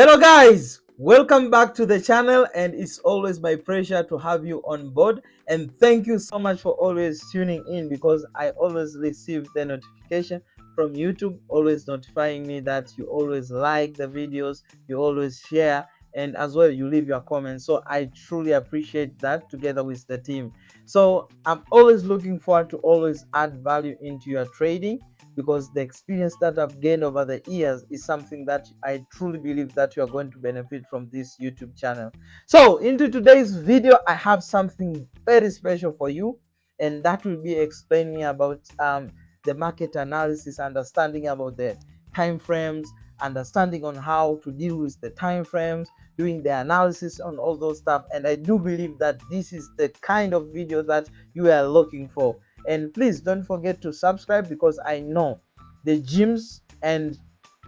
Hello guys, welcome back to the channel, and it's always my pleasure to have you on board. And thank you so much for always tuning in, because I always receive the notification from YouTube always notifying me that you always like the videos, you always share, and as well you leave your comments. So I truly appreciate that together with the team. So I'm always looking forward to always add value into your trading, because the experience that I've gained over the years is something that I truly believe that you are going to benefit from this YouTube channel. So into today's video, I have something very special for you, and that will be explaining about the market analysis, understanding about the time frames, understanding on how to deal with the time frames, doing the analysis on all those stuff. And I do believe that this is the kind of video that you are looking for. And please don't forget to subscribe, because I know the gems and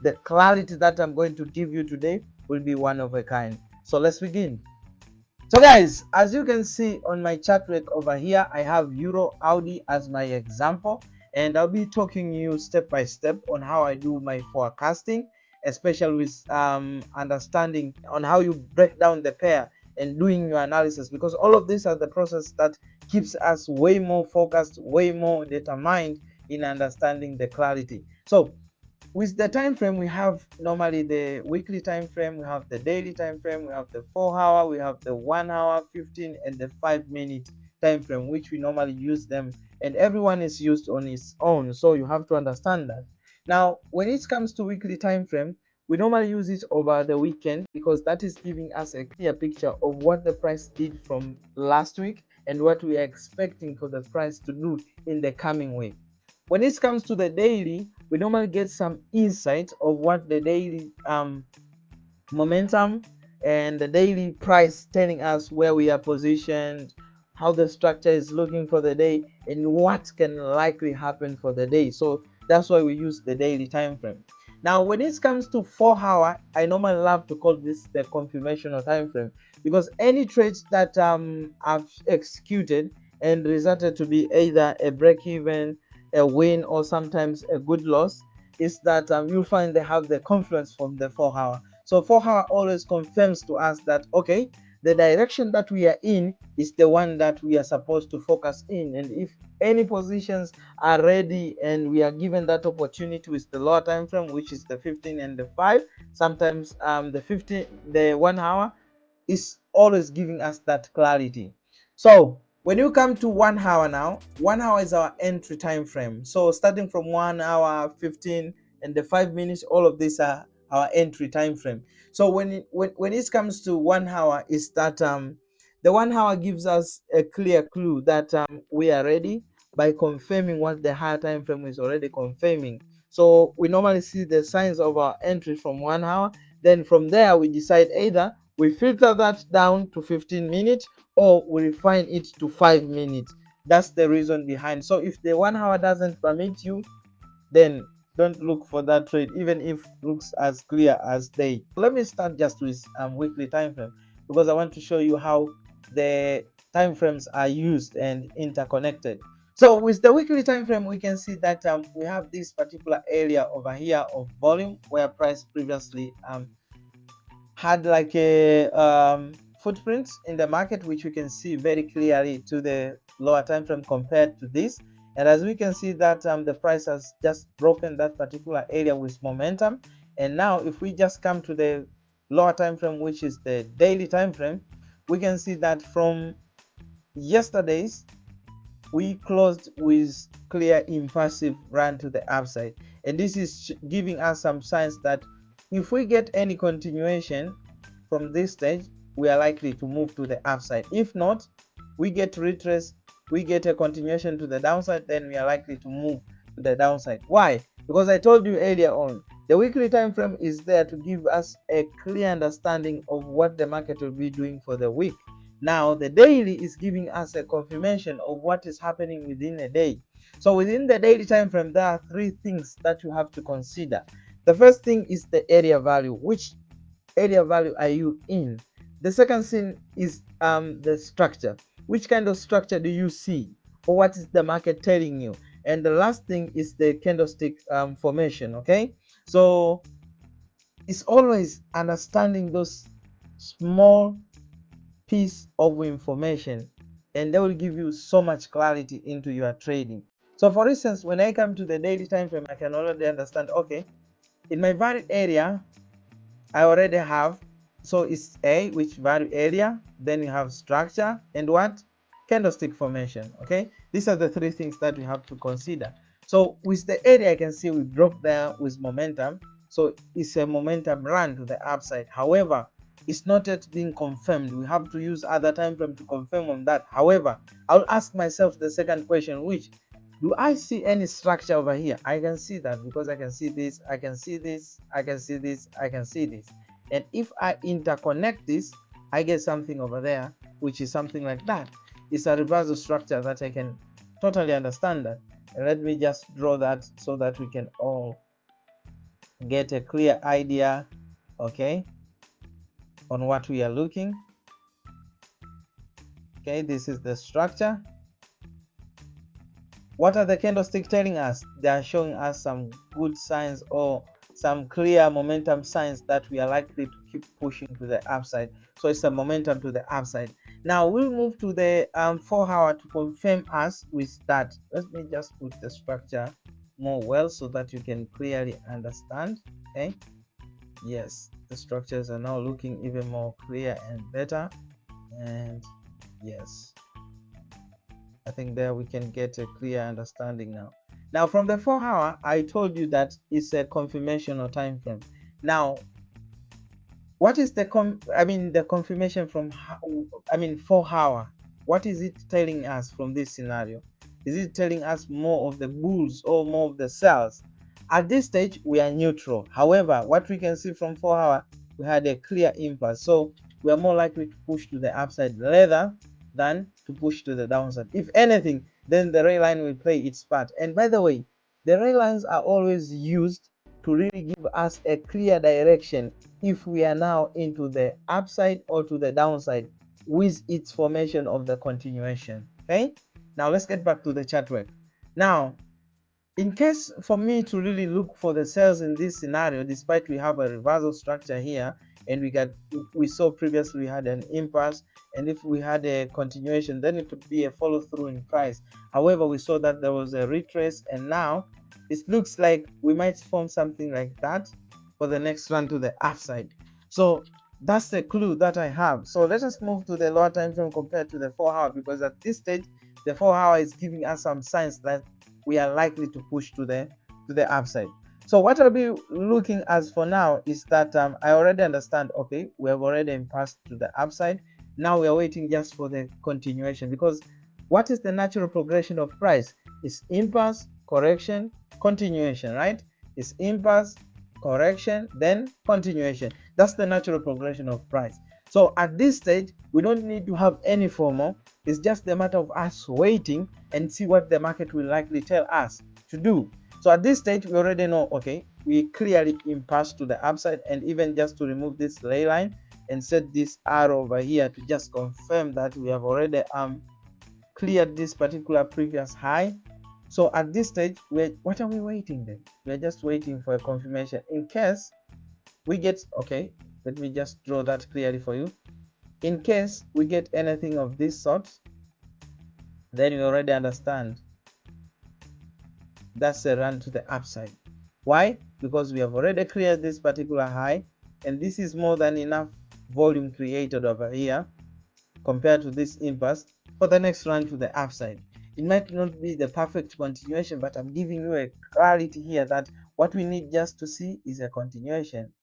the clarity that I'm going to give you today will be one of a kind. So let's begin. So guys, as you can see on my chart rate over here, I have Euro Audi as my example, and I'll be talking you step by step on how I do my forecasting, especially with understanding on how you break down the pair and doing your analysis, because all of these are the process that keeps us way more focused, way more determined in understanding the clarity. So with the time frame, we have normally the weekly time frame, we have the daily time frame, we have the 4 hour, we have the 1 hour, 15, and the 5 minute time frame, which we normally use them, and everyone is used on its own, so you have to understand that. Now when it comes to weekly time frame, we normally use it over the weekend, because that is giving us a clear picture of what the price did from last week and what we are expecting for the price to do in the coming week. When it comes to the daily, we normally get some insight of what the daily momentum and the daily price telling us where we are positioned, how the structure is looking for the day, and what can likely happen for the day. So that's why we use the daily time frame. Now when it comes to 4 hour, I normally love to call this the confirmational time frame, because any trades that I've executed and resulted to be either a break even, a win, or sometimes a good loss, is that you'll find they have the confluence from the 4 hour. So 4 hour always confirms to us that okay, the direction that we are in is the one that we are supposed to focus in, and if any positions are ready and we are given that opportunity with the lower time frame, which is the 15 and the 5, sometimes the 15, the 1 hour is always giving us that clarity. So when you come to 1 hour, now 1 hour is our entry time frame. So starting from 1 hour, 15, and the 5 minutes, all of these are our entry time frame. So when it comes to 1 hour, is that the 1 hour gives us a clear clue that we are ready by confirming what the higher time frame is already confirming. So we normally see the signs of our entry from 1 hour. Then from there we decide either we filter that down to 15 minutes or we refine it to 5 minutes. That's the reason behind. So if the 1 hour doesn't permit you, then don't look for that trade, even if it looks as clear as day. Let me start just with weekly time frame, because I want to show you how the time frames are used and interconnected. So with the weekly time frame, we can see that we have this particular area over here of volume, where price previously had like a footprint in the market, which we can see very clearly to the lower time frame compared to this. And as we can see that the price has just broken that particular area with momentum. And now if we just come to the lower time frame, which is the daily time frame, we can see that from yesterday's we closed with clear impulsive run to the upside, and this is giving us some signs that if we get any continuation from this stage, we are likely to move to the upside. If not, we get retrace, we get a continuation to the downside, then we are likely to move to the downside. Why? Because I told you earlier on, the weekly time frame is there to give us a clear understanding of what the market will be doing for the week. Now the daily is giving us a confirmation of what is happening within a day. So within the daily time frame, there are three things that you have to consider. The first thing is the area value. Which area value are you in? The second thing is the structure. Which kind of structure do you see, or what is the market telling you? And the last thing is the candlestick formation. Okay, so It's always understanding those small piece of information, and they will give you so much clarity into your trading. So for instance, when I come to the daily time frame, I can already understand, okay, in my value area I already have, so it's A, which value area, then you have structure and what, candlestick formation. Okay, these are the three things that we have to consider. So with the area, I can see we dropped there with momentum, so it's a momentum run to the upside. However, it's not yet being confirmed. We have to use other time frame to confirm on that. However, I'll ask myself the second question, which, do I see any structure over here? I can see that because I can see this, I can see this, I can see this, I can see this. And if I interconnect this, I get something over there, which is something like that. It's a reversal structure that I can totally understand that. And let me just draw that so that we can all get a clear idea, okay, on what we are looking. Okay, this is the structure. What are the candlesticks telling us? They are showing us some good signs or some clear momentum signs that we are likely to keep pushing to the upside. So it's a momentum to the upside. Now we'll move to the 4-hour to confirm us with that. Let me just put the structure more well so that you can clearly understand. Okay, yes, the structures are now looking even more clear and better. And yes, I think there we can get a clear understanding now. Now from the 4-hour, I told you that it's a confirmation or time frame. Now, what is the confirmation from 4-hour? What is it telling us from this scenario? Is it telling us more of the bulls or more of the sells? At this stage, we are neutral. However, what we can see from 4-hour, we had a clear impulse. So we are more likely to push to the upside rather than to push to the downside. If anything, then the ray line will play its part. And by the way, the ray lines are always used to really give us a clear direction if we are now into the upside or to the downside with its formation of the continuation. Okay, now let's get back to the chart work. Now, in case for me to really look for the sales in this scenario, despite we have a reversal structure here, and we saw previously we had an impulse, and if we had a continuation, then it would be a follow through in price. However, we saw that there was a retrace, and now it looks like we might form something like that for the next run to the upside. So that's the clue that I have. So let us move to the lower time frame compared to the 4-hour, because at this stage the 4-hour is giving us some signs that we are likely to push to the upside. So what I'll be looking as for now is that I already understand, okay, we have already passed to the upside. Now we are waiting just for the continuation, because what is the natural progression of price? It's impulse, correction, continuation, right? It's impulse, correction, then continuation. That's the natural progression of price. So at this stage, we don't need to have any FOMO. It's just a matter of us waiting and see what the market will likely tell us to do. So at this stage, we already know, okay, we clearly impulse to the upside, and even just to remove this ley line and set this arrow over here to just confirm that we have already cleared this particular previous high. So at this stage, what are we waiting then? We're just waiting for a confirmation. In case we get, okay, let me just draw that clearly for you. In case we get anything of this sort, then you already understand that's a run to the upside. Why? Because we have already cleared this particular high, and this is more than enough volume created over here compared to this impulse for the next run to the upside. It might not be the perfect continuation, but I'm giving you a clarity here that what we need just to see is a continuation.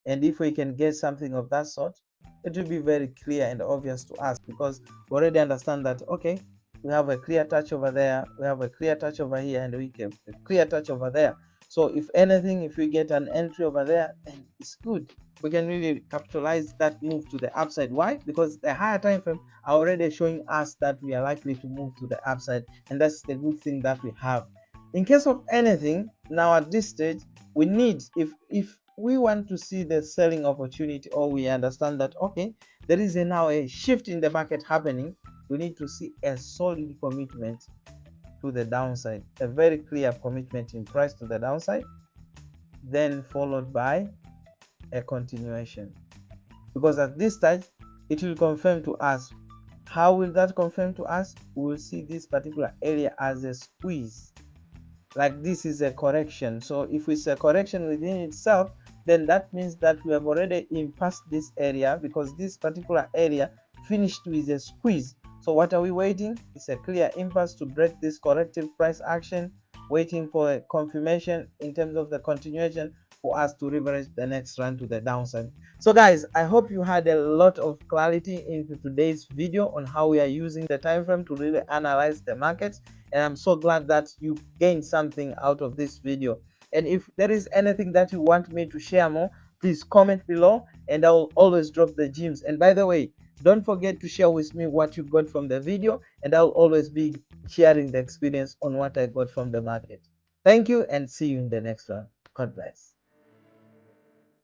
And if we can get something of that sort, it will be very clear and obvious to us, because we already understand that, okay, we have a clear touch over there, we have a clear touch over here, and we have a clear touch over there. So if anything, if we get an entry over there, then it's good. We can really capitalize that move to the upside. Why? Because the higher time frame are already showing us that we are likely to move to the upside, and that's the good thing that we have. In case of anything, now at this stage, we need, if we want to see the selling opportunity, or we understand that, okay, there is now a shift in the market happening, we need to see a solid commitment to the downside, a very clear commitment in price to the downside, then followed by a continuation, because at this stage it will confirm to us. How will that confirm to us? We will see this particular area as a squeeze, like this is a correction. So if it's a correction within itself, then that means that we have already passed this area, because this particular area finished with a squeeze. So what are we waiting? It's a clear impulse to break this corrective price action, waiting for a confirmation in terms of the continuation for us to leverage the next run to the downside. So guys, I hope you had a lot of clarity into today's video on how we are using the time frame to really analyze the market, and I'm so glad that you gained something out of this video. And if there is anything that you want me to share more, please comment below, and I will always drop the gems. And by the way, don't forget to share with me what you got from the video, and I'll always be sharing the experience on what I got from the market. Thank you, and see you in the next one. God bless.